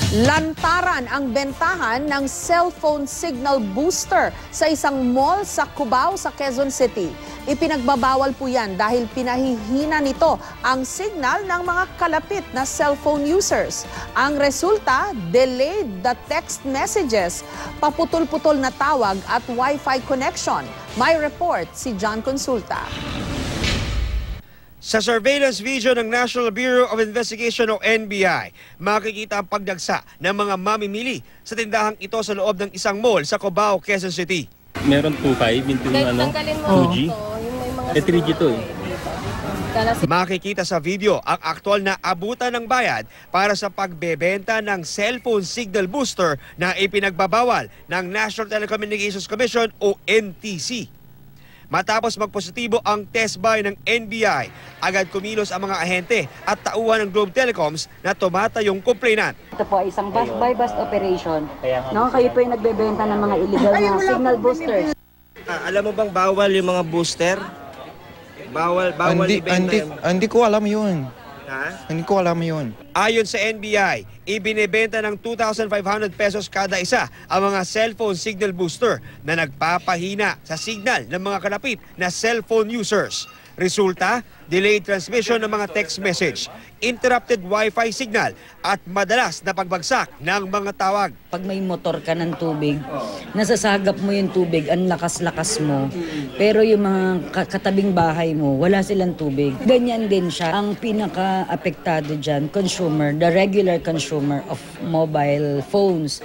Lantaran ang bentahan ng cellphone signal booster sa isang mall sa Cubao sa Quezon City. Ipinagbabawal po yan dahil pinahihina nito ang signal ng mga kalapit na cellphone users. Ang resulta, delayed the text messages, paputol-putol na tawag at Wi-Fi connection. May report si John Consulta. Sa surveillance video ng National Bureau of Investigation o NBI, makikita ang pagdagsa ng mga mamimili sa tindahang ito sa loob ng isang mall sa Cubao, Quezon City. Meron 2.5, yung ano, 2G. 3G to eh. Makikita sa video ang aktwal na abutan ng bayad para sa pagbebenta ng cellphone signal booster na ipinagbabawal ng National Telecommunications Commission o NTC. Matapos magpositibo ang test buy ng NBI, agad kumilos ang mga ahente at tauhan ng Globe Telecoms na tumatayong complainant. Ito po ay isang buy-bust operation. No, kayo po yung nagbebenta ng mga illegal na signal boosters. Alam mo bang bawal yung mga booster? Bawal ibenta yung... Hindi ko alam yun. Ha? Hindi ko alam yun. Ayon sa NBI, ibinebenta ng 2,500 pesos kada isa ang mga cellphone signal booster na nagpapahina sa signal ng mga kalapit na cellphone users. Resulta, delayed transmission ng mga text message, interrupted Wi-Fi signal at madalas na pagbagsak ng mga tawag. Pag may motor ka ng tubig, nasasagap mo yung tubig, ang lakas-lakas mo. Pero yung mga katabing bahay mo, wala silang tubig. Ganyan din siya. Ang pinaka-apektado dyan, consumer, the regular consumer of mobile phones.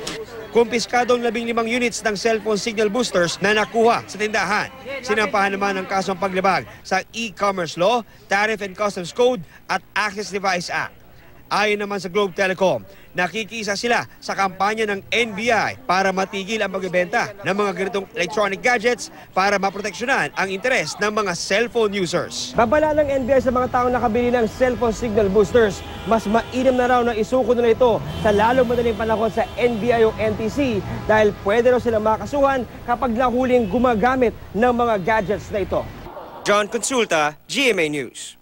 Kumpiskadong 15 units ng cellphone signal boosters na nakuha sa tindahan. Sinampahan naman ng kasong paglabag sa e-commerce law, Tariff and Customs Code at Access Device Act. Ayon naman sa Globe Telecom, nakikisa sila sa kampanya ng NBI para matigil ang pagbebenta ng mga ganitong electronic gadgets para maproteksyonan ang interes ng mga cellphone users. Babala ng NBI sa mga taong nakabili ng cellphone signal boosters, mas mainam na raw na isuko nila ito sa lalong madaling panahon sa NBI o NTC dahil pwede raw sila makasuhan kapag nahuling gumagamit ng mga gadgets na ito. John Consulta, GMA News.